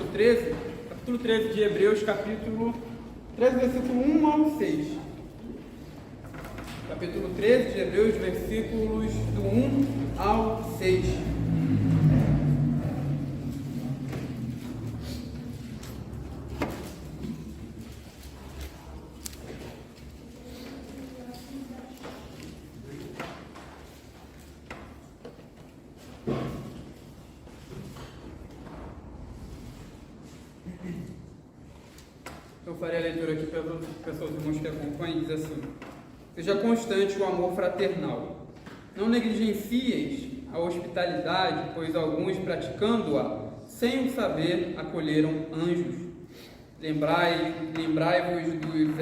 capítulo 13 de Hebreus, capítulo 13, versículo 1 ao 6. Capítulo 13 de Hebreus, versículos do 1 ao 6. Eu farei a leitura aqui para as pessoas, irmãos que acompanham, diz assim: seja constante o amor fraternal. Não negligencieis a hospitalidade, pois alguns, praticando-a, sem o saber, acolheram anjos. Lembrai-vos dos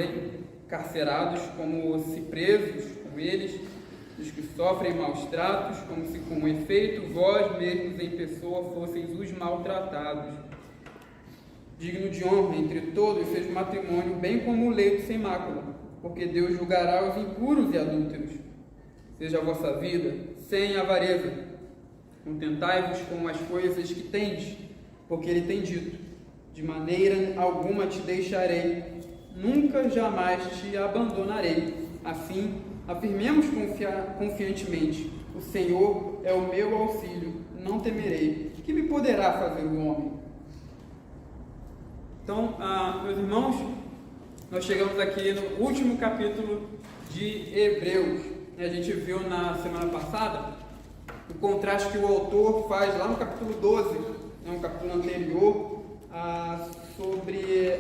encarcerados, como se presos com eles, dos que sofrem maus tratos, como se com efeito vós mesmos em pessoa fosseis os maltratados. Digno de honra entre todos seja o matrimônio, bem como o leito sem mácula, porque Deus julgará os impuros e adúlteros. Seja a vossa vida sem avareza. Contentai-vos com as coisas que tendes, porque Ele tem dito: de maneira alguma te deixarei, nunca jamais te abandonarei. Assim, afirmemos confiantemente: o Senhor é o meu auxílio, não temerei. Que me poderá fazer o homem? Então, meus irmãos, nós chegamos aqui no último capítulo de Hebreus. A gente viu na semana passada o contraste que o autor faz lá no capítulo 12, um capítulo anterior, sobre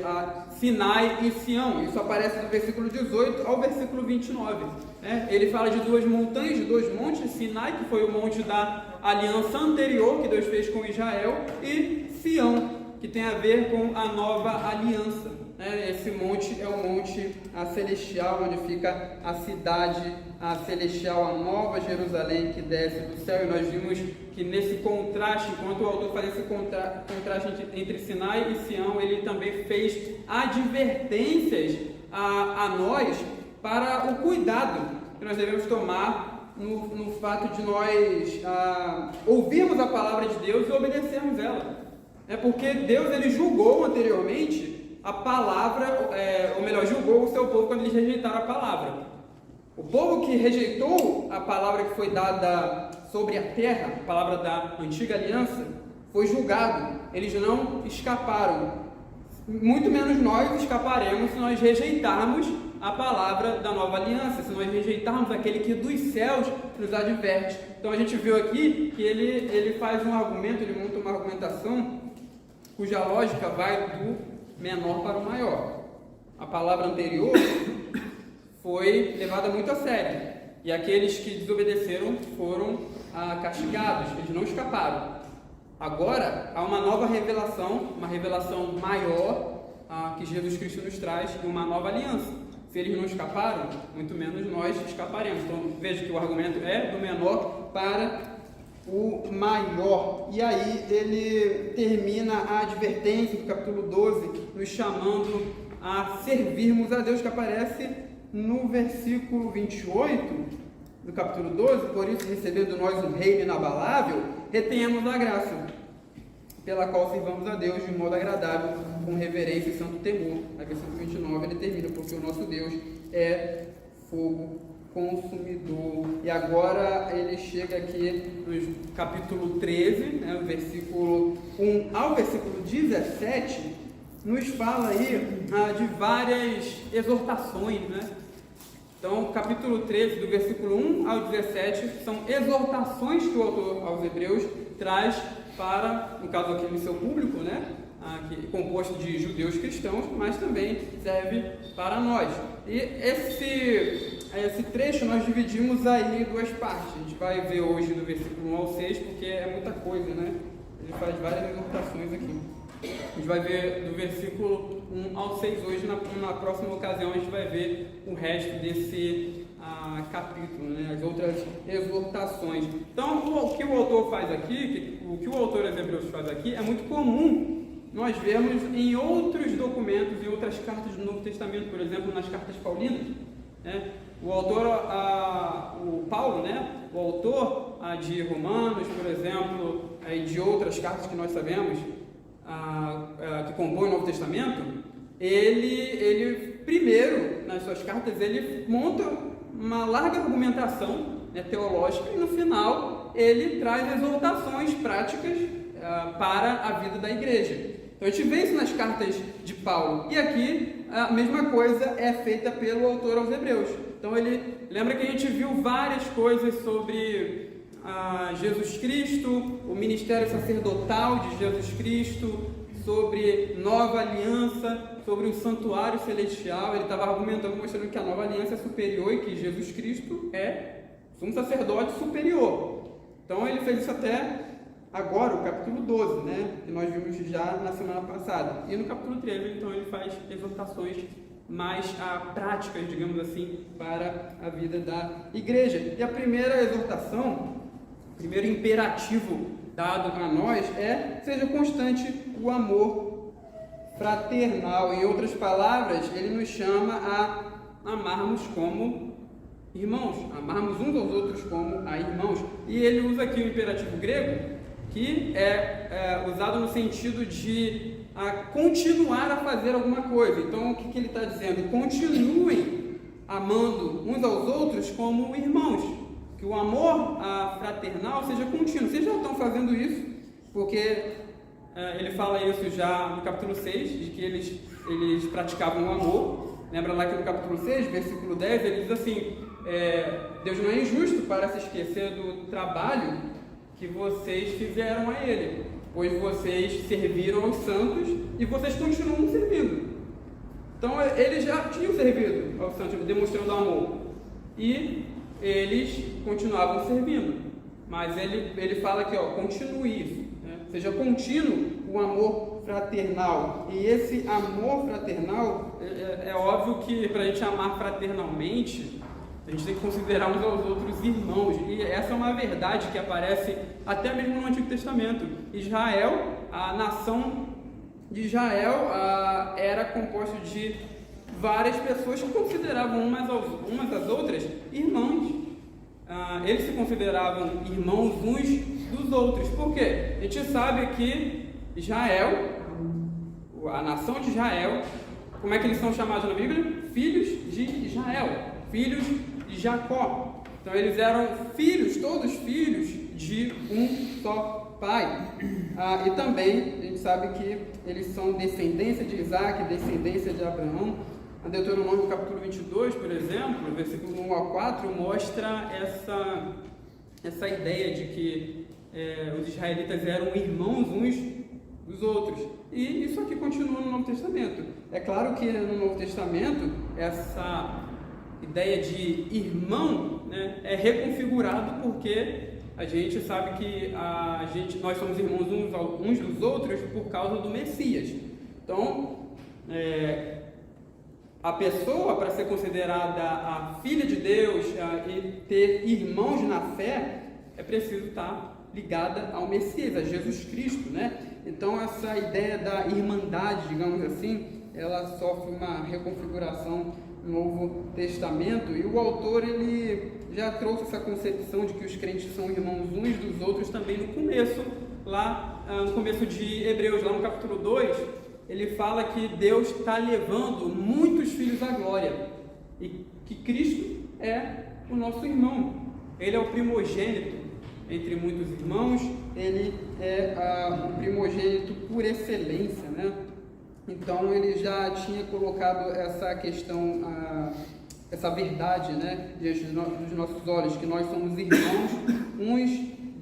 Sinai e Sião. Isso aparece do versículo 18 ao versículo 29. Ele fala de duas montanhas, de dois montes: Sinai, que foi o monte da aliança anterior que Deus fez com Israel, e Sião, que tem a ver com a nova aliança. Esse monte é o monte celestial, onde fica a cidade celestial, a nova Jerusalém que desce do céu. E nós vimos que nesse contraste, enquanto o autor faz esse contraste entre Sinai e Sião, ele também fez advertências a nós para o cuidado que nós devemos tomar no fato de nós ouvirmos a palavra de Deus e obedecermos ela. Porque Deus, ele julgou anteriormente a palavra, ou melhor, julgou o seu povo quando eles rejeitaram a palavra. O povo que rejeitou a palavra que foi dada sobre a terra, a palavra da antiga aliança, foi julgado. Eles não escaparam. Muito menos nós escaparemos se nós rejeitarmos a palavra da nova aliança, se nós rejeitarmos aquele que dos céus nos adverte. Então a gente viu aqui que ele faz um argumento, ele monta uma argumentação cuja lógica vai do menor para o maior. A palavra anterior foi levada muito a sério, e aqueles que desobedeceram foram castigados, eles não escaparam. Agora há uma nova revelação, uma revelação maior que Jesus Cristo nos traz, e uma nova aliança. Se eles não escaparam, muito menos nós escaparemos. Então veja que o argumento é do menor para o maior. E aí ele termina a advertência do capítulo 12, nos chamando a servirmos a Deus, que aparece no versículo 28 do capítulo 12. Por isso, recebendo nós um reino inabalável, retenhamos a graça, pela qual servamos a Deus de modo agradável, com reverência e santo temor. No versículo 29 ele termina: porque o nosso Deus é fogo consumidor. E agora ele chega aqui no capítulo 13, o versículo 1 ao versículo 17, nos fala aí de várias exortações, Então, capítulo 13, do versículo 1 ao 17, são exortações que o autor aos Hebreus traz para, no caso aqui, no seu público, aqui, composto de judeus cristãos, mas também serve para nós. E esse trecho nós dividimos aí em duas partes. A gente vai ver hoje do versículo 1 ao 6, porque é muita coisa, Ele faz várias exortações aqui. A gente vai ver do versículo 1 ao 6 hoje. Na próxima ocasião a gente vai ver o resto desse capítulo, as outras exortações. Então, o que o autor faz aqui, o que o autor dos Hebreus faz aqui, é muito comum nós vemos em outros documentos, em outras cartas do Novo Testamento, por exemplo, nas cartas paulinas. O autor, o Paulo, o autor de Romanos, por exemplo, e de outras cartas que nós sabemos, compõem o Novo Testamento, ele primeiro, nas suas cartas, ele monta uma larga argumentação, né, teológica, e no final ele traz exortações práticas para a vida da igreja. Então a gente vê isso nas cartas de Paulo, e aqui a mesma coisa é feita pelo autor aos Hebreus. Então lembra que a gente viu várias coisas sobre Jesus Cristo, o ministério sacerdotal de Jesus Cristo, sobre nova aliança, sobre o santuário celestial. Ele estava argumentando, mostrando que a nova aliança é superior e que Jesus Cristo é um sacerdote superior. Então ele fez isso até agora, o capítulo 12, né? Que nós vimos já na semana passada. E no capítulo 13, então, ele faz exortações mais práticas, digamos assim, para a vida da igreja. E a primeira exortação, o primeiro imperativo dado a nós é: seja constante o amor fraternal. Em outras palavras, ele nos chama a amarmos como irmãos, amarmos uns aos outros como a irmãos. E ele usa aqui o imperativo grego, que é usado no sentido de continuar a fazer alguma coisa. Então, o que ele está dizendo? Continuem amando uns aos outros como irmãos. Que o amor fraternal seja contínuo. Vocês já estão fazendo isso, porque ele fala isso já no capítulo 6, de que eles praticavam o amor. Lembra lá que no capítulo 6, versículo 10, ele diz assim: Deus não é injusto para se esquecer do trabalho que vocês fizeram a Ele, pois vocês serviram aos santos e vocês continuam servindo. Então eles já tinham servido aos santos, demonstrando amor, e eles continuavam servindo. Mas ele fala aqui, continue isso, né? Seja contínuo o amor fraternal. E esse amor fraternal, é óbvio que para a gente amar fraternalmente, a gente tem que considerar uns aos outros irmãos. E essa é uma verdade que aparece até mesmo no Antigo Testamento. Israel, a nação de Israel, era composta de várias pessoas que consideravam umas às outras irmãs. Eles se consideravam irmãos uns dos outros. Por quê? A gente sabe que Israel, a nação de Israel, como é que eles são chamados na Bíblia? Filhos de Israel, filhos de Jacó. Então eles eram filhos, todos filhos de um só pai. E também a gente sabe que eles são descendência de Isaac, descendência de Abraão. A Deuteronômio capítulo 22, por exemplo, versículo 1 ao 4, mostra essa ideia de que os israelitas eram irmãos uns dos outros. E isso aqui continua no Novo Testamento. É claro que no Novo Testamento essa ideia de irmão, né, é reconfigurado, porque a gente sabe que nós somos irmãos uns dos outros por causa do Messias. Então, a pessoa, para ser considerada a filha de Deus e ter irmãos na fé, é preciso estar ligada ao Messias, a Jesus Cristo, né? Então essa ideia da irmandade, digamos assim, ela sofre uma reconfiguração no Novo Testamento, e o autor ele já trouxe essa concepção de que os crentes são irmãos uns dos outros também no começo, lá no começo de Hebreus, lá no capítulo 2, ele fala que Deus está levando muitos filhos à glória e que Cristo é o nosso irmão. Ele é o primogênito entre muitos irmãos, ele é o primogênito por excelência, né? Então ele já tinha colocado essa questão, essa verdade, né, diante dos nossos olhos, que nós somos irmãos uns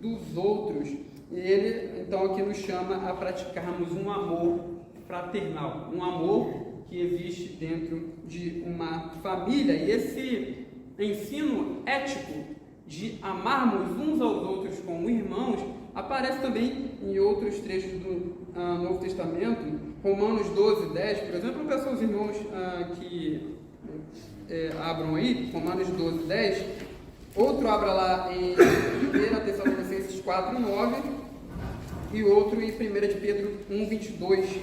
dos outros. E ele então aqui nos chama a praticarmos um amor fraternal, um amor que existe dentro de uma família. E esse ensino ético de amarmos uns aos outros como irmãos aparece também em outros trechos do Novo Testamento. Romanos 12, 10, por exemplo. Eu peço aos irmãos que abram aí, Romanos 12, 10. Outro abra lá em 1 Tessalonicenses 4, 9, e outro em 1 de Pedro 1, 22.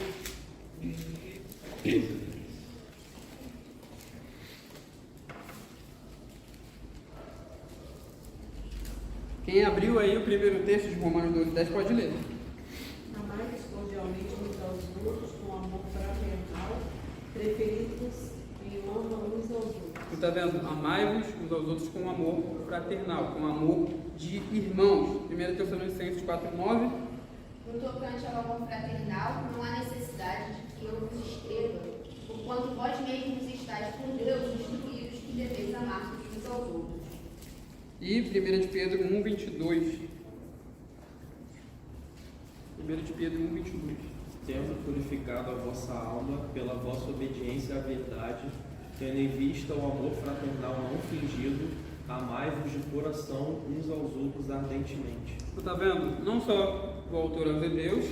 Quem abriu aí o primeiro texto de Romanos 12, 10 pode ler. Amai-vos cordialmente uns aos outros com amor amor fraternal, preferidos em honra uns aos outros. Você está vendo? Amai-vos uns aos outros com amor fraternal, com amor de irmãos. 1 Tessalonicenses 4:9. No tocante ao amor fraternal, não há necessidade de que eu vos escreva, porquanto vós mesmos estáis por Deus instruídos que deveis amar uns aos outros. E 1 de Pedro 1:22. 1 de Pedro 1:22. Tendo purificado a vossa alma pela vossa obediência à verdade, tendo em vista o amor fraternal não fingido, amai-vos de coração uns aos outros ardentemente. Você está vendo? Não só o autor aos Hebreus,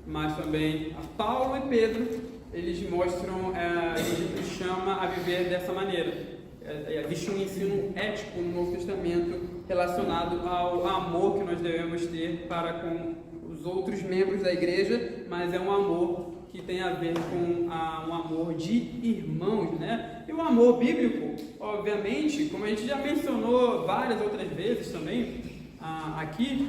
mas também a Paulo e Pedro, eles mostram, ele chama a viver dessa maneira. Existe um ensino ético no Novo Testamento relacionado ao amor que nós devemos ter para com os outros membros da igreja, mas é um amor que tem a ver com um amor de irmãos, né? E o amor bíblico, obviamente, como a gente já mencionou várias outras vezes também aqui,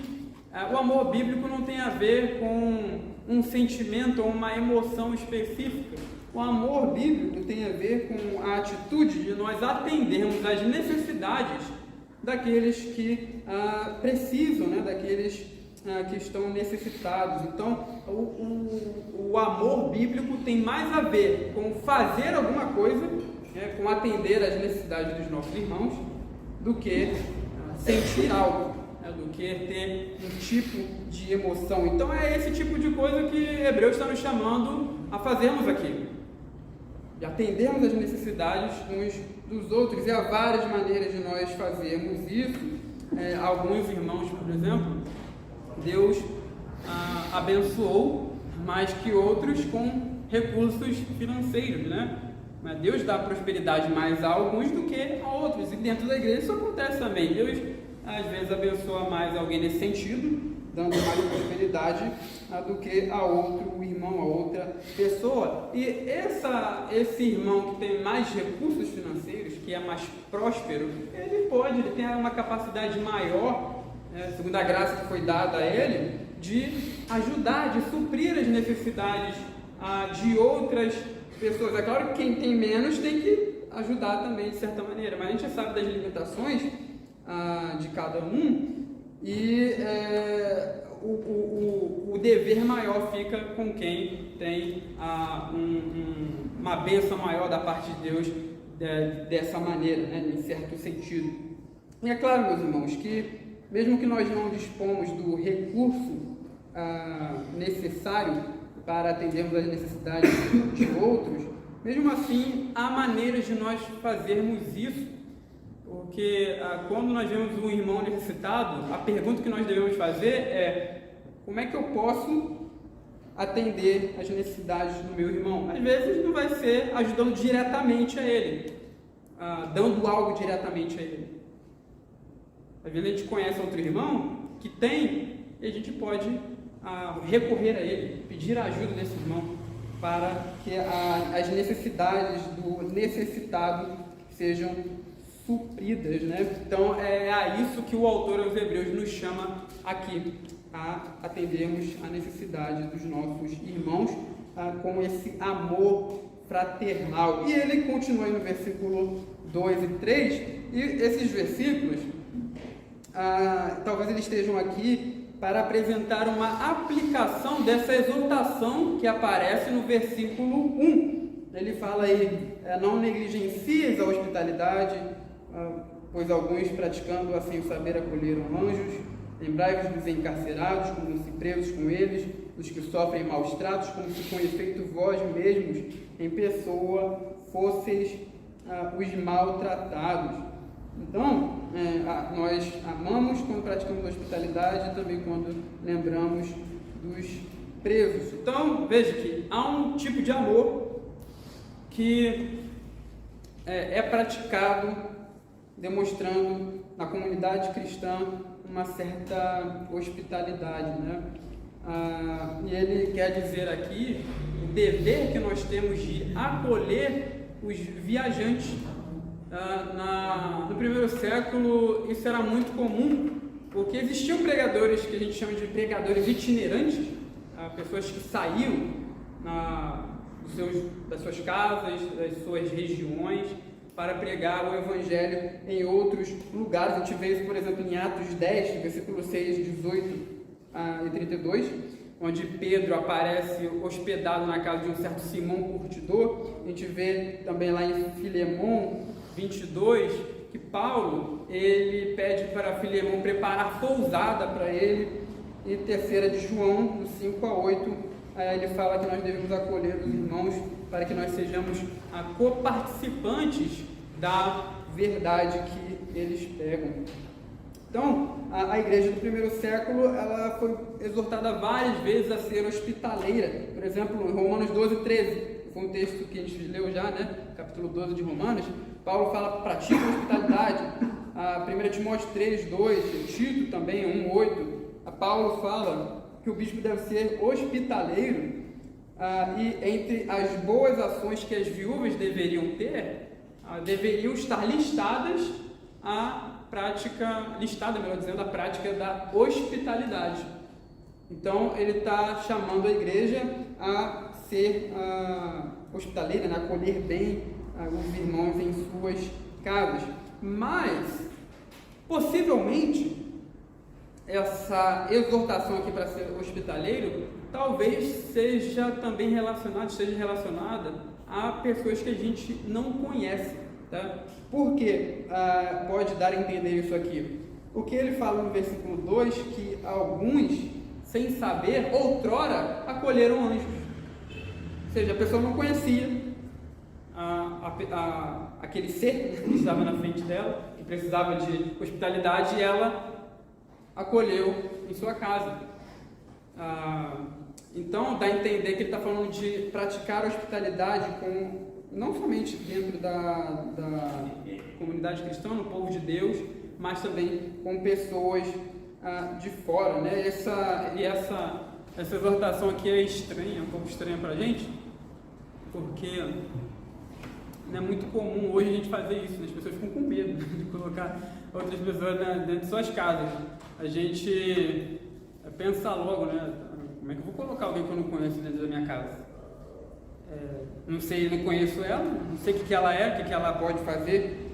o amor bíblico não tem a ver com um sentimento ou uma emoção específica. O amor bíblico tem a ver com a atitude de nós atendermos às necessidades daqueles que precisam, né? Daqueles que estão necessitados. Então, o amor bíblico tem mais a ver com fazer alguma coisa, né? Com atender às necessidades dos nossos irmãos, do que sentir algo, né? Do que ter um tipo de emoção. Então, é esse tipo de coisa que Hebreus está nos chamando a fazermos aqui. De atendermos às necessidades uns dos outros. E há várias maneiras de nós fazermos isso. Alguns irmãos, por exemplo, Deus abençoou mais que outros com recursos financeiros, né? Mas Deus dá prosperidade mais a alguns do que a outros. E dentro da igreja isso acontece também. Deus, às vezes, abençoa mais alguém nesse sentido, dando mais prosperidade do que a outro irmão, a outra pessoa. E esse irmão que tem mais recursos financeiros, que é mais próspero, ele tem uma capacidade maior, segundo a graça que foi dada a ele, de ajudar, de suprir as necessidades de outras pessoas. É claro que quem tem menos tem que ajudar também, de certa maneira, mas a gente já sabe das limitações de cada um, e o dever maior fica com quem tem uma bênção maior da parte de Deus dessa maneira, né, em certo sentido. E é claro, meus irmãos, que mesmo que nós não dispomos do recurso necessário para atendermos às necessidades de outros, mesmo assim há maneiras de nós fazermos isso. Porque quando nós vemos um irmão necessitado, a pergunta que nós devemos fazer é: como é que eu posso atender às necessidades do meu irmão? Às vezes não vai ser ajudando diretamente a ele, dando algo diretamente a ele. Às vezes a gente conhece outro irmão que tem, e a gente pode recorrer a ele, pedir a ajuda desse irmão, para que as necessidades do necessitado sejam supridas, né? Então é a isso que o autor aos Hebreus nos chama aqui, a atendermos a necessidade dos nossos irmãos com esse amor fraternal. E ele continua aí no versículo 2 e 3, e esses versículos talvez eles estejam aqui para apresentar uma aplicação dessa exortação que aparece no versículo 1. Ele fala aí: não negligencieis a hospitalidade, pois alguns, praticando assim o saber, acolheram anjos. Lembrai-vos dos encarcerados, como se presos com eles, dos que sofrem maus tratos, como se com efeito vós mesmos, em pessoa, fosseis os maltratados. Então, nós amamos quando praticamos hospitalidade e também quando lembramos dos presos. Então, veja que há um tipo de amor que é praticado demonstrando na comunidade cristã uma certa hospitalidade, né? E ele quer dizer aqui o dever que nós temos de acolher os viajantes. No primeiro século isso era muito comum, porque existiam pregadores que a gente chama de pregadores itinerantes, pessoas que saíam do das suas casas, das suas regiões, para pregar o Evangelho em outros lugares. A gente vê isso, por exemplo, em Atos 10, versículo 6, 18 e 32, onde Pedro aparece hospedado na casa de um certo Simão Curtidor. A gente vê também lá em Filemão 22, que Paulo, ele pede para Filemão preparar pousada para ele. E 3 de João, do 5 a 8, ele fala que nós devemos acolher os irmãos para que nós sejamos coparticipantes da verdade que eles pregam. Então, a igreja do primeiro século, ela foi exortada várias vezes a ser hospitaleira. Por exemplo, em Romanos 12, 13, foi um texto que a gente leu já, né? Capítulo 12 de Romanos, Paulo fala, pratica a hospitalidade. 1 Timóteo 3, 2, Tito também, 1, 8, Paulo fala que o bispo deve ser hospitaleiro, e entre as boas ações que as viúvas deveriam ter, deveriam estar listadas a prática da hospitalidade. Então ele está chamando a igreja a ser hospitaleira, a acolher bem os irmãos em suas casas. Mas, possivelmente, essa exortação aqui para ser hospitaleiro talvez esteja relacionada a pessoas que a gente não conhece, tá? Por que pode dar a entender isso aqui? O que ele fala no versículo 2, que alguns, sem saber, outrora acolheram anjos. Ou seja, a pessoa não conhecia aquele ser que estava na frente dela, que precisava de hospitalidade, e ela acolheu em sua casa. Então dá a entender que ele está falando de praticar a hospitalidade não somente dentro da comunidade cristã, no povo de Deus, mas também com pessoas de fora, né? Essa exortação aqui é estranha, um pouco estranha para a gente, porque não é muito comum hoje a gente fazer isso, né? As pessoas ficam com medo de colocar outras pessoas dentro de suas casas. A gente pensa logo, né? Como é que eu vou colocar alguém que eu não conheço dentro da minha casa? Não sei, não conheço ela, não sei o que ela é, o que ela pode fazer.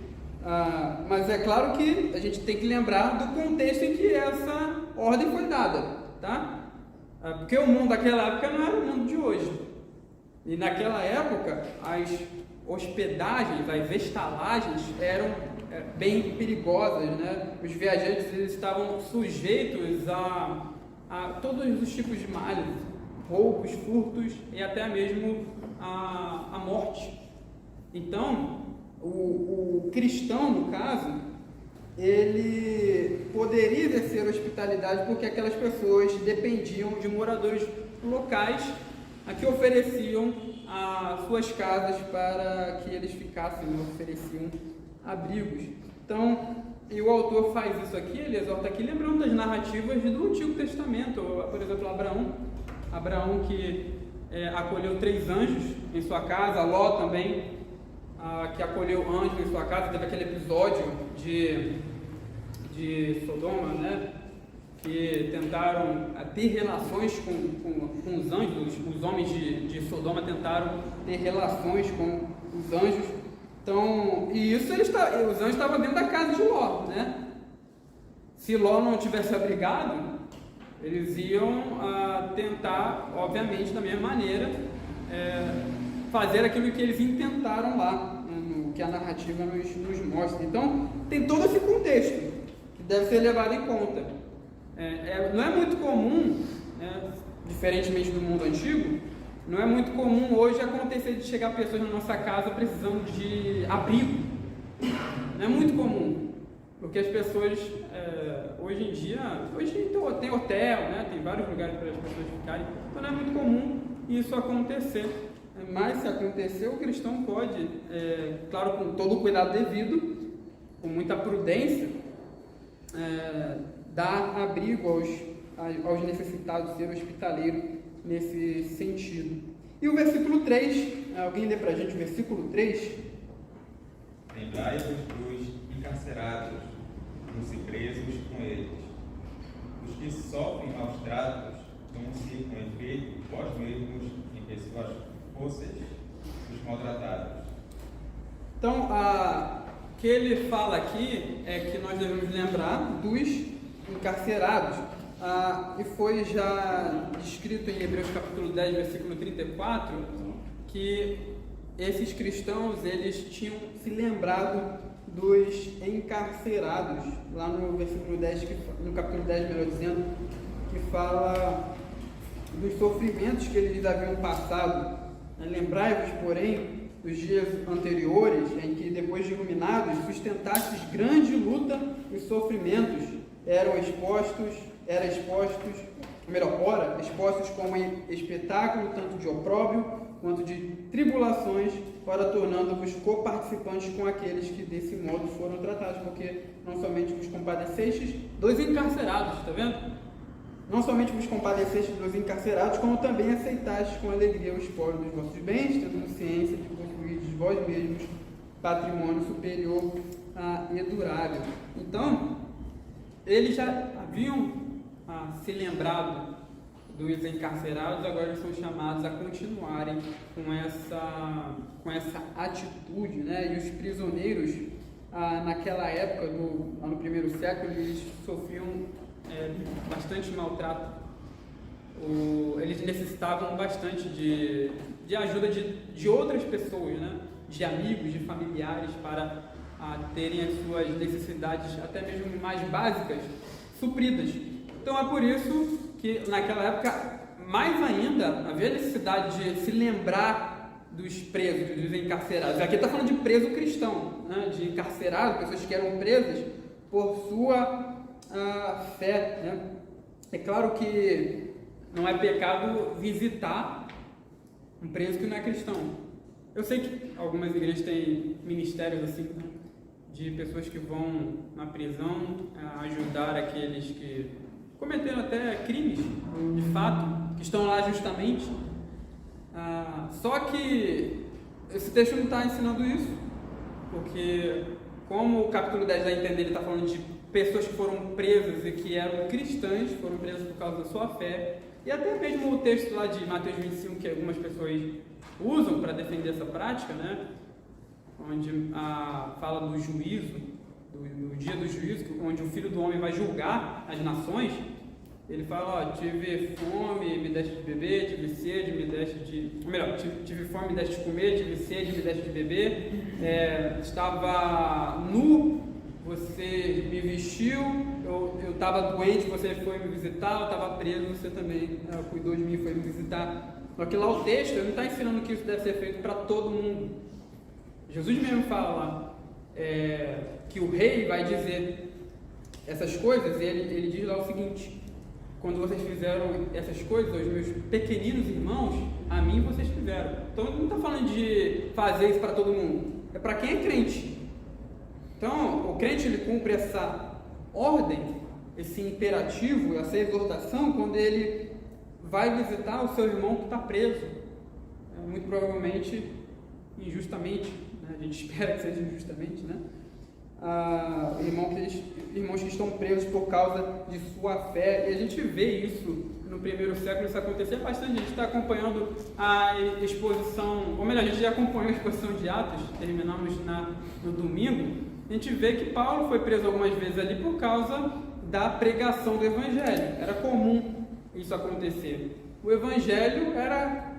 Mas é claro que a gente tem que lembrar do contexto em que essa ordem foi dada, tá? Porque o mundo daquela época não era o mundo de hoje. E naquela época, as hospedagens, as estalagens eram bem perigosas, né? Os viajantes eles estavam sujeitos a todos os tipos de males, roubos, furtos e até mesmo a morte. Então, o cristão, no caso, ele poderia exercer hospitalidade porque aquelas pessoas dependiam de moradores locais a que ofereciam as suas casas para que eles ficassem, ofereciam abrigos. Então, e o autor faz isso aqui, ele exorta aqui, lembrando das narrativas do Antigo Testamento, por exemplo, Abraão que acolheu 3 anjos em sua casa, Ló também, que acolheu anjos em sua casa. Teve aquele episódio de Sodoma, né, que tentaram ter relações com os anjos, os homens de Sodoma tentaram ter relações com os anjos. Então, e isso os anjos estavam dentro da casa de Ló, né? Se Ló não tivesse abrigado, eles iam tentar, obviamente, da mesma maneira, fazer aquilo que eles intentaram lá, no que a narrativa nos mostra. Então, tem todo esse contexto que deve ser levado em conta. Não é muito comum, diferentemente do mundo antigo, não é muito comum hoje acontecer de chegar pessoas na nossa casa precisando de abrigo. Não é muito comum, porque as pessoas, hoje em dia tem hotel, né? Tem vários lugares para as pessoas ficarem, então não é muito comum isso acontecer. Mas se acontecer, o cristão pode, claro, com todo o cuidado devido, com muita prudência, dar abrigo aos necessitados, ser hospitaleiro nesse sentido. E o versículo 3, alguém lê para a gente o versículo 3? Lembrai-vos dos encarcerados, não se presos com eles. Os que sofrem maus tratos, não se com efeito vós mesmos em pessoas fosseis os maltratados. Então, o que ele fala aqui é que nós devemos lembrar dos encarcerados. E foi já descrito em Hebreus capítulo 10, versículo 34, que esses cristãos, eles tinham se lembrado dos encarcerados, lá no versículo 10, no capítulo 10, melhor dizendo, que fala dos sofrimentos que eles haviam passado. Lembrai-vos, porém, dos dias anteriores, em que, depois de iluminados, sustentastes grande luta e sofrimentos, expostos como espetáculo, tanto de opróbrio quanto de tribulações, ora tornando-vos coparticipantes com aqueles que desse modo foram tratados, porque não somente vos compadecestes dos encarcerados, está vendo? Não somente vos compadecestes dos encarcerados, como também aceitastes com alegria o espólio dos vossos bens, tendo ciência de possuirdes vós mesmos patrimônio superior e durável. Então, eles já haviam se lembrado dos encarcerados, agora são chamados a continuarem com essa atitude, né? E os prisioneiros, naquela época, no primeiro século, eles sofriam bastante maltrato. Eles necessitavam bastante de ajuda de outras pessoas, né? De amigos, de familiares, para terem as suas necessidades, até mesmo mais básicas, supridas. Então é por isso que naquela época, mais ainda, havia necessidade de se lembrar dos presos, dos encarcerados. Aqui está falando de preso cristão, né? De encarcerado, pessoas que eram presas por sua fé, né? É claro que não é pecado visitar um preso que não é cristão. Eu sei que algumas igrejas têm ministérios assim, né? De pessoas que vão na prisão ajudar aqueles que cometeram até crimes, de fato, que estão lá justamente. Só que esse texto não está ensinando isso, porque como o capítulo 10 dá a entender, ele está falando de pessoas que foram presas e que eram cristãs, foram presas por causa da sua fé, e até mesmo o texto lá de Mateus 25, que algumas pessoas usam para defender essa prática, né? Onde fala do juízo, do dia do juízo, onde o Filho do Homem vai julgar as nações. Ele fala, tive fome, me deste de beber, tive sede, me deste de... Ou melhor, tive fome, me deste de comer, tive sede, me deste de beber, estava nu, você me vestiu, eu estava doente, você foi me visitar, eu estava preso, você também cuidou de mim e foi me visitar. Só que lá o texto não está ensinando que isso deve ser feito para todo mundo. Jesus mesmo fala lá que o rei vai dizer essas coisas, e ele diz lá o seguinte: quando vocês fizeram essas coisas aos meus pequeninos irmãos, a mim vocês fizeram. Então ele não está falando de fazer isso para todo mundo, é para quem é crente. Então o crente, ele cumpre essa ordem, esse imperativo, essa exortação, quando ele vai visitar o seu irmão que está preso, muito provavelmente injustamente, né? A gente espera que seja injustamente, né? Irmãos que estão presos por causa de sua fé, e a gente vê isso no primeiro século, isso acontecer bastante. A gente está acompanhando a exposição, ou melhor, a gente já acompanhou a exposição de Atos, terminamos no domingo. A gente vê que Paulo foi preso algumas vezes ali por causa da pregação do Evangelho. Era comum isso acontecer. O Evangelho era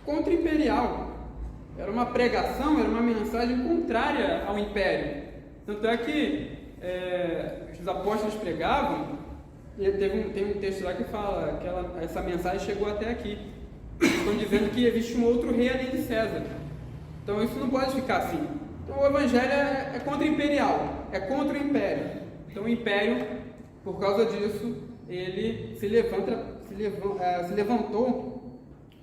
contra-imperial, era uma pregação, era uma mensagem contrária ao império. Tanto é que os apóstolos pregavam, e tem um texto lá que fala que essa mensagem chegou até aqui. Estão dizendo que existe um outro rei além de César. Então isso não pode ficar assim. Então o Evangelho é contra-imperial, é contra o império. Então o império, por causa disso, ele se levantou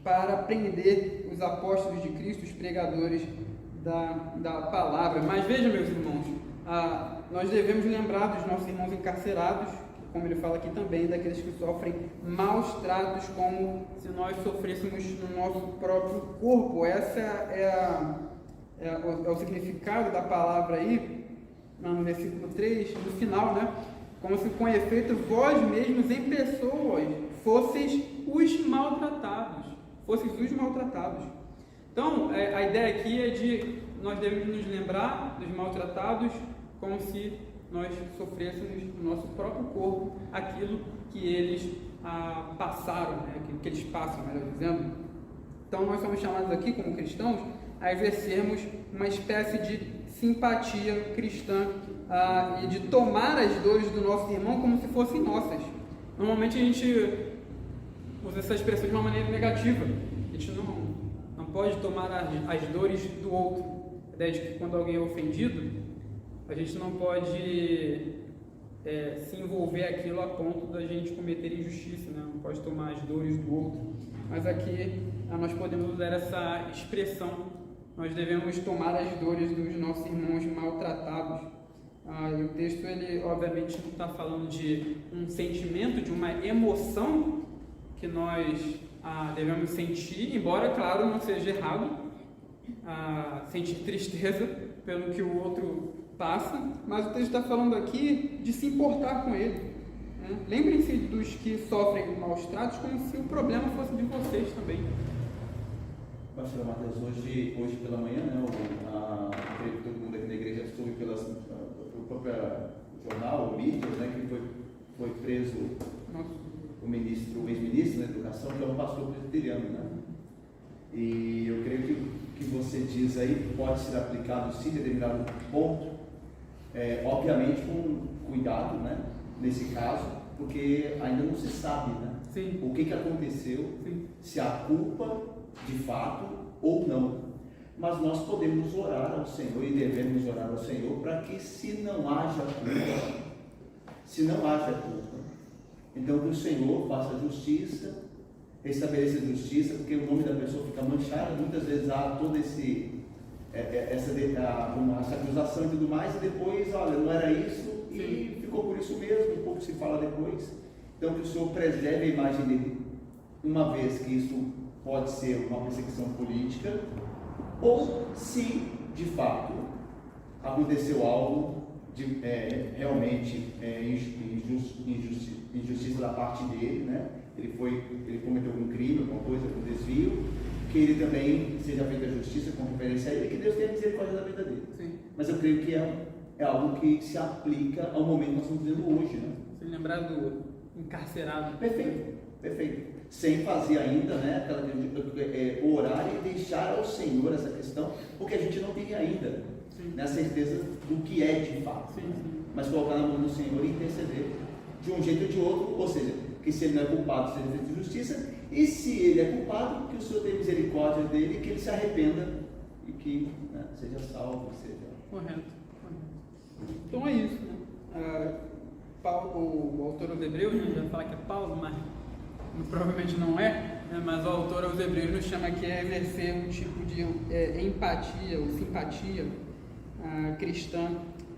para prender os apóstolos de Cristo, os pregadores da palavra. Mas veja, meus irmãos, nós devemos lembrar dos nossos irmãos encarcerados, como ele fala aqui também, daqueles que sofrem maus tratos, como se nós sofrêssemos no nosso próprio corpo. Essa é o significado da palavra aí, no versículo 3, no final, né? Como se com efeito vós mesmos em pessoas fosseis os maltratados. Então, a ideia aqui é de nós devemos nos lembrar dos maltratados como se nós sofrêssemos no nosso próprio corpo aquilo que eles passaram, né? que eles passam, melhor dizendo. Então, nós somos chamados aqui, como cristãos, a exercermos uma espécie de simpatia cristã e de tomar as dores do nosso irmão como se fossem nossas. Normalmente a gente usa essa expressão de uma maneira negativa. A gente não pode tomar as dores do outro. A ideia de que quando alguém é ofendido, a gente não pode se envolver aquilo a ponto da gente cometer injustiça, né? Não pode tomar as dores do outro. Mas aqui nós podemos usar essa expressão. Nós devemos tomar as dores dos nossos irmãos maltratados. E o texto, ele obviamente não está falando de um sentimento, de uma emoção que nós devemos sentir, embora, claro, não seja errado sentir tristeza pelo que o outro passa, mas o texto está falando aqui de se importar com ele. Né? Lembrem-se dos que sofrem maus tratos como se o problema fosse de vocês também. Pastor Matheus, hoje pela manhã, né, creio que todo mundo aqui na igreja soube pelo próprio jornal, mídias, né, que foi preso o ex-ministro da Educação, que é um pastor presbiteriano, né? E eu creio que você diz aí pode ser aplicado sim, em determinado ponto, obviamente com cuidado, né, nesse caso, porque ainda não se sabe, né, Sim. o que aconteceu, Sim. se há culpa de fato ou não. Mas nós podemos orar ao Senhor e devemos orar ao Senhor para que se não haja culpa, então que o Senhor faça justiça, estabeleça justiça, porque o nome da pessoa fica manchado, muitas vezes há toda essa acusação e tudo mais, e depois, olha, não era isso, e ficou por isso mesmo, um pouco se fala depois. Então que o Senhor preserve a imagem dele, uma vez que isso pode ser uma perseguição política, ou se de fato aconteceu algo realmente injustiça da parte dele, né? Ele cometeu algum crime, alguma coisa, algum desvio, que ele também seja feita a justiça com referência a ele, que Deus tenha misericórdia da vida dele. Sim. Mas eu creio que é algo que se aplica ao momento que nós estamos vivendo hoje, né? Se lembrar do encarcerado. Perfeito. Sem fazer ainda, né, orar e deixar ao Senhor essa questão, porque a gente não tem ainda, né, a certeza do que é de fato. Sim. Mas colocar na mão do Senhor e interceder de um jeito ou de outro, ou seja, que se ele não é culpado, seja feito justiça, e se ele é culpado, que o Senhor tenha misericórdia dele, que ele se arrependa e que, né, seja salvo, seja... Correto. Então é isso, né? O autor aos Hebreus, né, já fala que é Paulo, mas provavelmente não é, né, mas o autor aos Hebreus nos chama aqui a exercer um tipo de empatia ou simpatia cristã,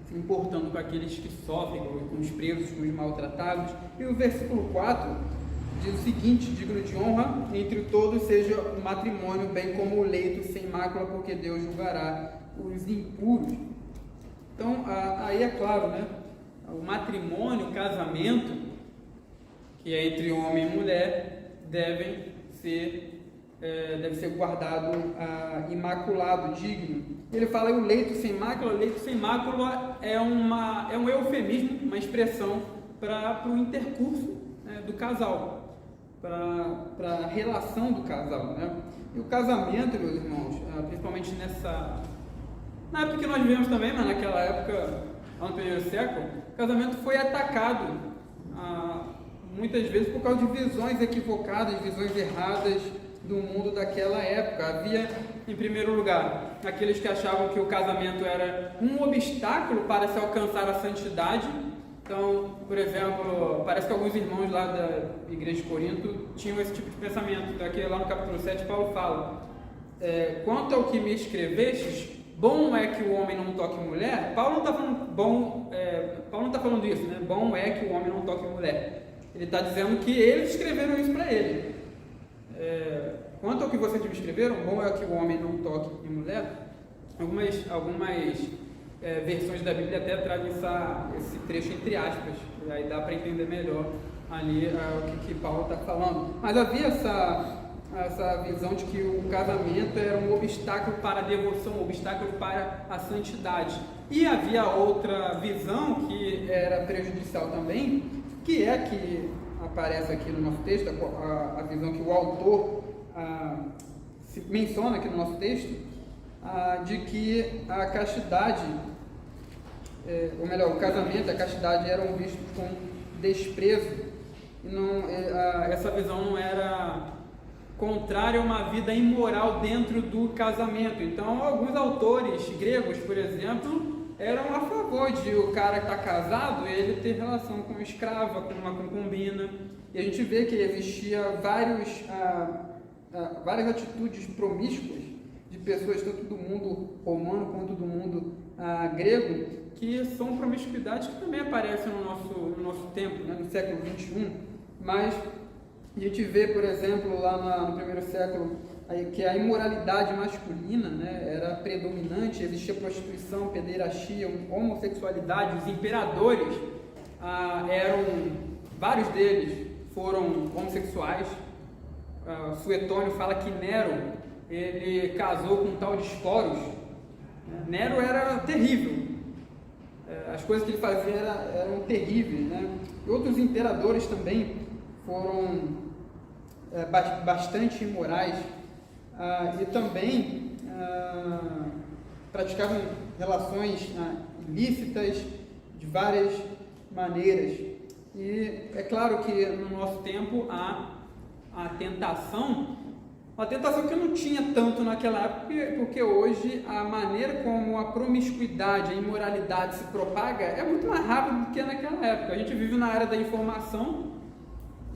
se importando com aqueles que sofrem, com os presos, com os maltratados. E o versículo 4 diz o seguinte: digno de honra entre todos seja o matrimônio, bem como o leito sem mácula, porque Deus julgará os impuros. Então, aí é claro, né? O matrimônio, o casamento, que é entre homem e mulher, deve ser guardado imaculado, digno. Ele fala o leito sem mácula. Leito sem mácula é um eufemismo, uma expressão para o intercurso, né, do casal, para a relação do casal, né? E o casamento, meus irmãos, principalmente na época que nós vivemos também, mas naquela época, lá no primeiro século, o casamento foi atacado muitas vezes por causa de visões equivocadas, visões erradas do mundo daquela época. Havia, em primeiro lugar, aqueles que achavam que o casamento era um obstáculo para se alcançar a santidade. Então, por exemplo, parece que alguns irmãos lá da igreja de Corinto tinham esse tipo de pensamento. Então, aqui lá no capítulo 7, Paulo fala: quanto ao que me escrevestes, bom é que o homem não toque mulher. Paulo não está falando Paulo não está falando isso, né? Bom é que o homem não toque mulher. Ele está dizendo que eles escreveram isso para ele. Quanto ao que vocês me escreveram, bom é que o homem não toque em mulher. Algumas versões da Bíblia até trazem esse trecho entre aspas, e aí dá para entender melhor ali o que Paulo está falando. Mas havia essa visão de que o casamento era um obstáculo para a devoção, um obstáculo para a santidade. E havia outra visão que era prejudicial também, que é a que aparece aqui no nosso texto, a visão que o autor se menciona aqui no nosso texto, de que a castidade, ou melhor, o casamento e a castidade eram vistos com desprezo, e não, essa visão não era contrária a uma vida imoral dentro do casamento. Então, alguns autores gregos, por exemplo, eram a favor de o cara que está casado, ele ter relação com uma escrava, com uma concubina, e a gente vê que existia várias atitudes promíscuas de pessoas, tanto do mundo romano quanto do mundo grego, que são promiscuidades que também aparecem no nosso tempo, né, no século XXI, mas a gente vê, por exemplo, lá no primeiro século, que a imoralidade masculina, né, era predominante, existia prostituição, pederastia, homossexualidade, os imperadores vários deles foram homossexuais. Suetônio fala que Nero, ele casou com um tal de Esporos. Nero era terrível, as coisas que ele fazia eram terríveis, né? E outros imperadores também foram bastante imorais, e também praticavam relações ilícitas de várias maneiras. E é claro que no nosso tempo há a tentação, uma tentação que não tinha tanto naquela época, porque hoje a maneira como a promiscuidade, a imoralidade se propaga é muito mais rápido do que naquela época. A gente vive na era da informação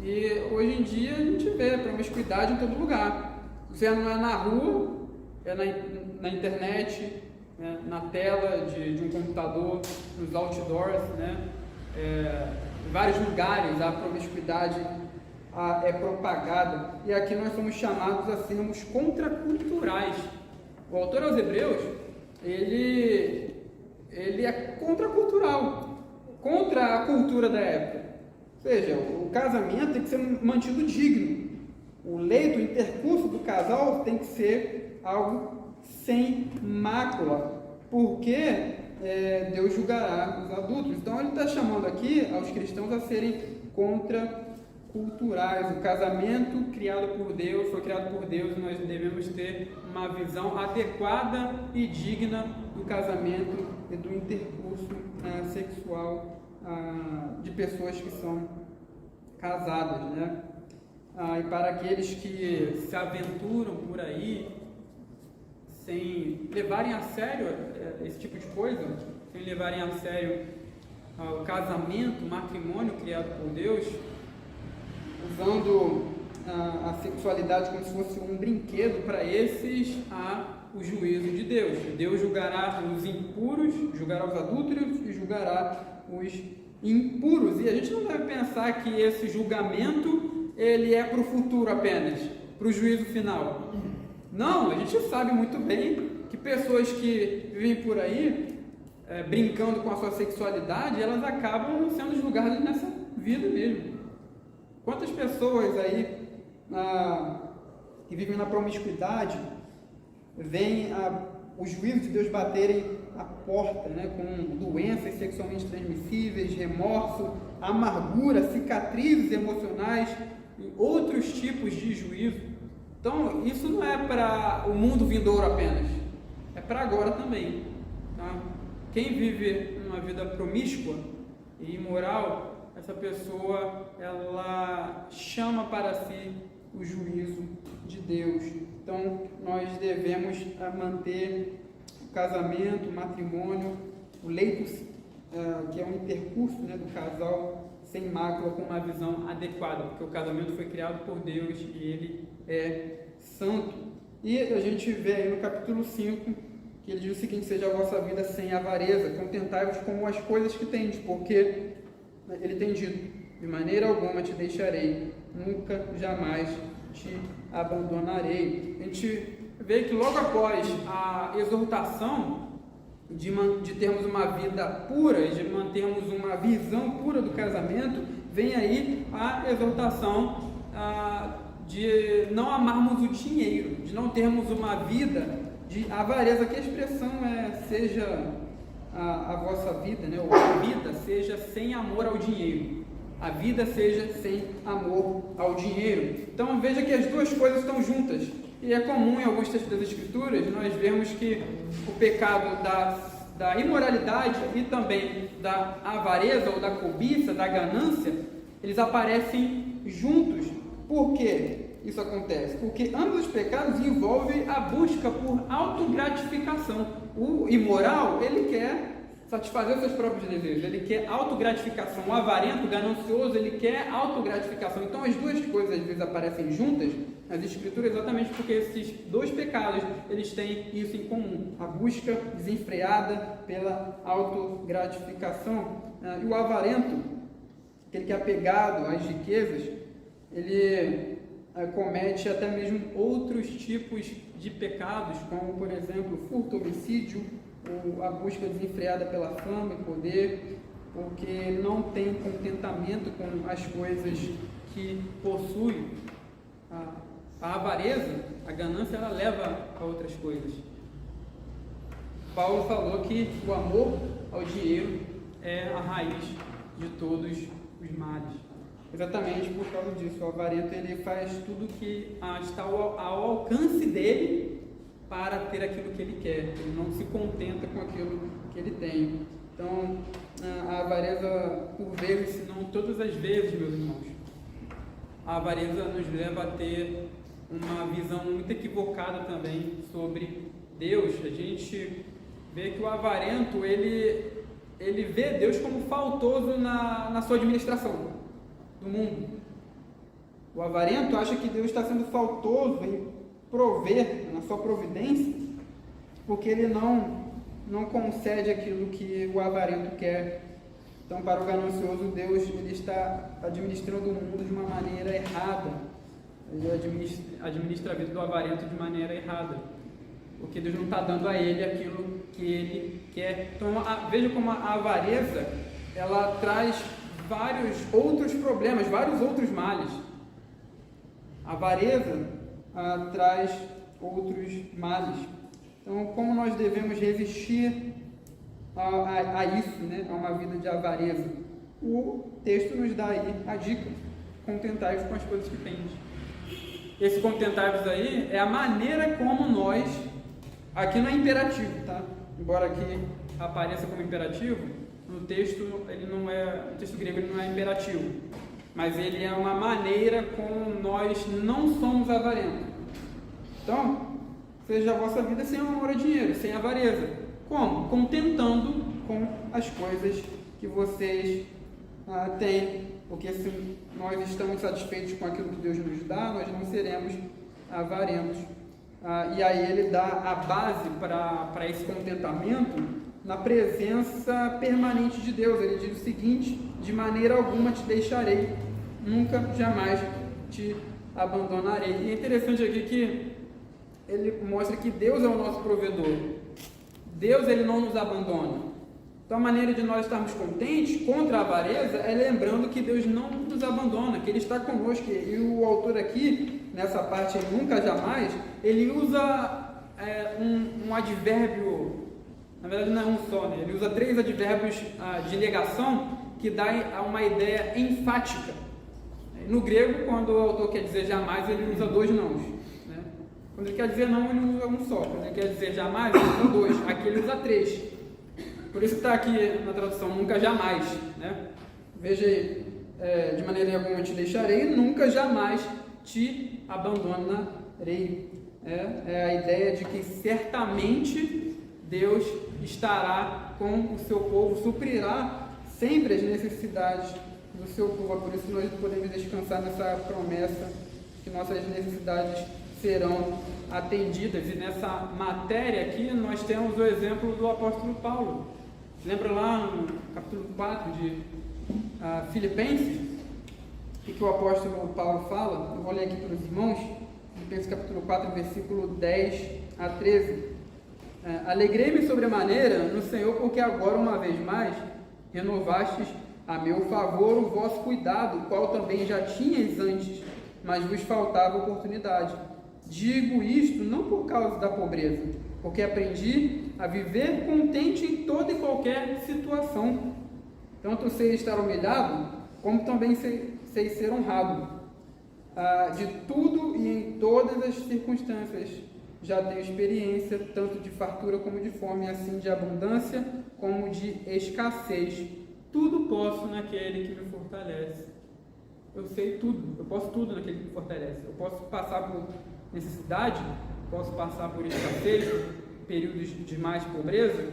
e hoje em dia a gente vê promiscuidade em todo lugar. Você não é na rua, é na internet, né, na tela de um computador, nos outdoors, né, em vários lugares a promiscuidade é propagada, e aqui nós somos chamados a sermos contraculturais. O autor aos Hebreus, ele é contracultural, contra a cultura da época. Ou seja, o casamento tem que ser mantido digno, o leito, o intercurso do casal tem que ser algo sem mácula, porque Deus julgará os adultos. Então ele está chamando aqui aos cristãos a serem contraculturais. O casamento criado por Deus, foi criado por Deus, e nós devemos ter uma visão adequada e digna do casamento e do intercurso sexual de pessoas que são casadas, né? E para aqueles que se aventuram por aí sem levarem a sério esse tipo de coisa, sem levarem a sério o casamento, o matrimônio criado por Deus, usando a sexualidade como se fosse um brinquedo, para esses há o juízo de Deus. Deus julgará os impuros, julgará os adúlteros e julgará os impuros. E a gente não deve pensar que esse julgamento ele é para o futuro apenas, para o juízo final. Não, a gente sabe muito bem que pessoas que vivem por aí brincando com a sua sexualidade, elas acabam sendo julgadas nessa vida mesmo. Quantas pessoas aí que vivem na promiscuidade veem o juízo de Deus baterem a porta, né, com doenças sexualmente transmissíveis, remorso, amargura, cicatrizes emocionais e outros tipos de juízo. Então, isso não é para o mundo vindouro apenas, é para agora também. Tá? Quem vive uma vida promíscua e imoral, essa pessoa, ela chama para si o juízo de Deus. Então, nós devemos manter o casamento, o matrimônio, o leito, que é um intercurso, né, do casal, sem mácula, com uma visão adequada, porque o casamento foi criado por Deus e ele é santo. E a gente vê aí no capítulo 5, que ele diz o seguinte: seja a vossa vida sem avareza, contentai-vos com as coisas que tendes, porque ele tem dito: de maneira alguma te deixarei, nunca, jamais te abandonarei. A gente vê que logo após a exortação de termos uma vida pura e de mantermos uma visão pura do casamento, vem aí a exortação de não amarmos o dinheiro, de não termos uma vida de avareza, que a expressão seja a vossa vida, né? Ou a vida seja sem amor ao dinheiro. A vida seja sem amor ao dinheiro. Então veja que as duas coisas estão juntas. E é comum em alguns textos das Escrituras nós vermos que o pecado da imoralidade e também da avareza ou da cobiça, da ganância, eles aparecem juntos. Por que isso acontece? Porque ambos os pecados envolvem a busca por autogratificação. O imoral, ele quer satisfazer os seus próprios desejos, ele quer autogratificação. O avarento, o ganancioso, ele quer autogratificação. Então as duas coisas às vezes aparecem juntas nas Escrituras exatamente porque esses dois pecados, eles têm isso em comum, a busca desenfreada pela autogratificação. E o avarento, aquele que é apegado às riquezas, ele comete até mesmo outros tipos de pecados, como por exemplo furto, homicídio, ou a busca desenfreada pela fama e poder, porque não tem contentamento com as coisas que possui. A avareza, a ganância, ela leva a outras coisas. Paulo falou que o amor ao dinheiro é a raiz de todos os males. Exatamente por causa disso, o avarento ele faz tudo que está ao alcance dele para ter aquilo que ele quer. Ele não se contenta com aquilo que ele tem. Então, a avareza, por vezes, se não todas as vezes, meus irmãos, a avareza nos leva a ter uma visão muito equivocada também sobre Deus. A gente vê que o avarento, ele vê Deus como faltoso na sua administração do mundo. O avarento acha que Deus está sendo faltoso em prover, na sua providência, porque ele não concede aquilo que o avarento quer. Então, para o ganancioso, Deus ele está administrando o mundo de uma maneira errada. Ele administra a vida do avarento de maneira errada, porque Deus não está dando a ele aquilo que ele quer. Então, veja como a avareza, ela traz vários outros problemas, vários outros males. A avareza traz outros males. Então, como nós devemos resistir a isso, né? A uma vida de avareza? O texto nos dá aí a dica: contentai-vos com as coisas que tendes. Esse contentai-vos aí é a maneira como nós, aqui não é imperativo, tá? Embora aqui apareça como imperativo, no texto o texto grego ele não é imperativo, mas ele é uma maneira como nós não somos avarentos. Então, seja a vossa vida sem amor ao dinheiro, sem avareza. Como? Contentando com as coisas que vocês têm. Porque se nós estamos satisfeitos com aquilo que Deus nos dá, nós não seremos avarentos. E aí ele dá a base para esse contentamento na presença permanente de Deus. Ele diz o seguinte: de maneira alguma te deixarei, nunca, jamais te abandonarei. E é interessante aqui que ele mostra que Deus é o nosso provedor. Deus ele não nos abandona. Então a maneira de nós estarmos contentes contra a avareza é lembrando que Deus não nos abandona, que Ele está conosco. E o autor aqui, nessa parte nunca, jamais, ele usa um advérbio, na verdade não é um só, né? Ele usa 3 advérbios de negação que dá uma ideia enfática. No grego, quando o autor quer dizer jamais, ele usa 2 nãos. Né? Quando ele quer dizer não, ele usa um só. Quando ele quer dizer jamais, ele usa 2. Aqui ele usa 3. Por isso que está aqui na tradução, nunca jamais. Né? Veja aí, de maneira alguma te deixarei, nunca jamais te abandonarei. É a ideia de que certamente Deus estará com o seu povo, suprirá sempre as necessidades do seu povo. Por isso nós podemos descansar nessa promessa que nossas necessidades serão atendidas. E nessa matéria aqui nós temos o exemplo do apóstolo Paulo. Lembra lá no capítulo 4 de Filipenses? O que o apóstolo Paulo fala? Eu vou ler aqui para os irmãos. Filipenses capítulo 4, versículo 10 a 13. Alegrei-me sobremaneira no Senhor, porque agora, uma vez mais, renovastes a meu favor o vosso cuidado, o qual também já tinhais antes mas vos faltava oportunidade. Digo isto não por causa da pobreza, porque aprendi a viver contente em toda e qualquer situação. Tanto sei estar humilhado, como também sei ser honrado. De tudo e em todas as circunstâncias já tenho experiência, tanto de fartura como de fome, assim de abundância como de escassez. Tudo posso naquele que me fortalece. Eu sei tudo, eu posso tudo naquele que me fortalece. Eu posso passar por necessidade, posso passar por escassez, períodos de mais pobreza,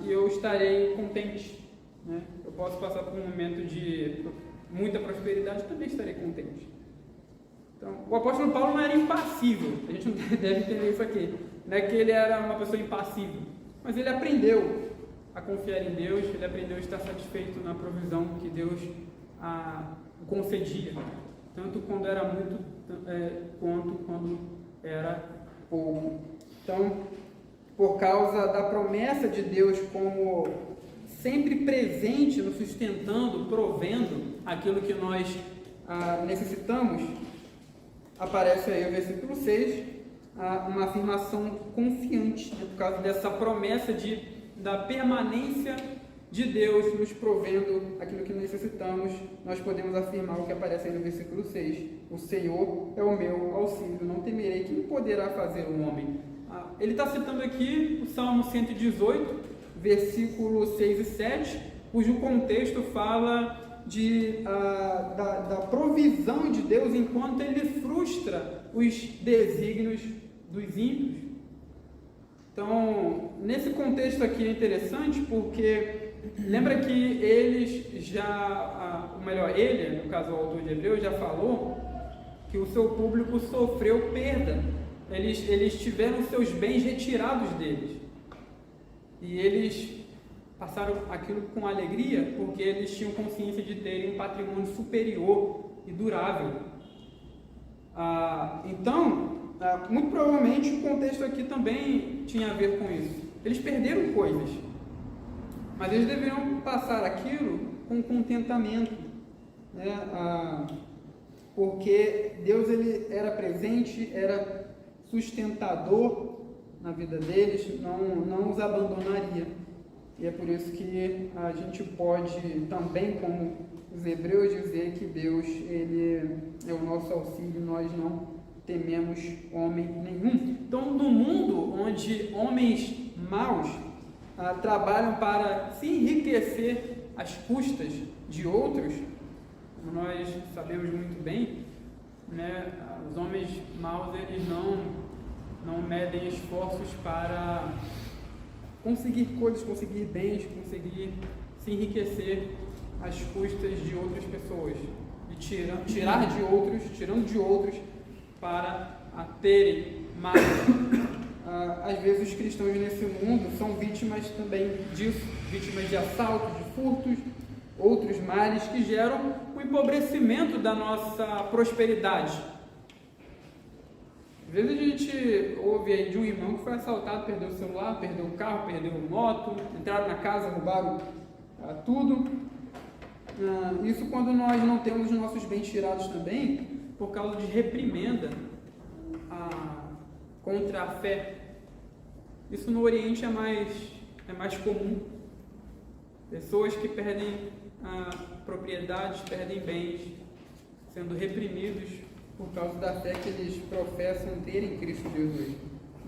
e eu estarei contente, né? Eu posso passar por um momento de muita prosperidade, também estarei contente. Então, o apóstolo Paulo não era impassível, a gente não deve entender isso aqui, não é que ele era uma pessoa impassível, mas ele aprendeu a confiar em Deus, ele aprendeu a estar satisfeito na provisão que Deus concedia, tanto quando era muito, quanto quando era pouco. Então, por causa da promessa de Deus como sempre presente, nos sustentando, provendo aquilo que nós necessitamos, aparece aí o versículo 6, uma afirmação confiante, né, por causa dessa promessa da permanência de Deus nos provendo aquilo que necessitamos, nós podemos afirmar o que aparece aí no versículo 6. O Senhor é o meu auxílio, não temerei, quem poderá fazer o homem? Ele está citando aqui o Salmo 118, versículo 6 e 7, cujo contexto fala da provisão de Deus enquanto ele frustra os desígnios dos ímpios. Então, nesse contexto aqui é interessante porque lembra que eles ele, no caso o autor de Hebreus, já falou que o seu público sofreu perda. Eles tiveram seus bens retirados deles. E eles passaram aquilo com alegria porque eles tinham consciência de terem um patrimônio superior e durável. Então, muito provavelmente o contexto aqui também tinha a ver com isso. Eles perderam coisas, mas eles deveriam passar aquilo com contentamento, né? Porque Deus ele era presente, era sustentador na vida deles, não os abandonaria. E é por isso que a gente pode também, como os hebreus, dizer que Deus ele é o nosso auxílio, nós não tememos homem nenhum. Então, no mundo onde homens maus trabalham para se enriquecer às custas de outros, como nós sabemos muito bem, né, os homens maus eles não medem esforços para conseguir coisas, conseguir bens, conseguir se enriquecer às custas de outras pessoas, tirando de outros para terem mais. Às vezes os cristãos nesse mundo são vítimas também disso, vítimas de assaltos, de furtos, outros males que geram o empobrecimento da nossa prosperidade. Às vezes a gente ouve aí de um irmão que foi assaltado, perdeu o celular, perdeu o carro, perdeu a moto, entraram na casa, roubaram tudo. Isso quando nós não temos os nossos bens tirados também, por causa de reprimenda contra a fé. Isso no Oriente é mais comum. Pessoas que perdem propriedades, perdem bens, sendo reprimidos por causa da fé que eles professam ter em Cristo Jesus.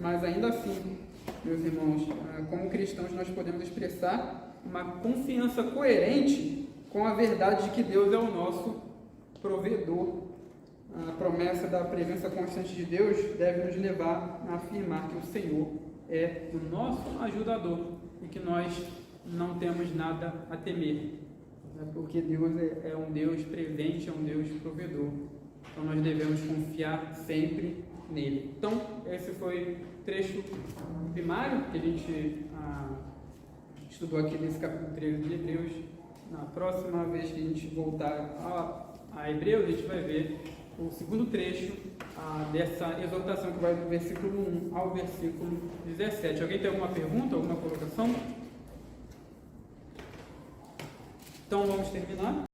Mas ainda assim, meus irmãos, como cristãos nós podemos expressar uma confiança coerente com a verdade de que Deus é o nosso provedor. A promessa da presença constante de Deus deve nos levar a afirmar que o Senhor é o nosso ajudador e que nós não temos nada a temer, porque Deus é um Deus presente, é um Deus provedor. Então nós devemos confiar sempre nele. Então, esse foi o trecho primário que a gente estudou aqui nesse capítulo 13 de Hebreus. Na próxima vez que a gente voltar a Hebreus, a gente vai ver o segundo trecho dessa exortação que vai do versículo 1 ao versículo 17. Alguém tem alguma pergunta, alguma colocação? Então vamos terminar.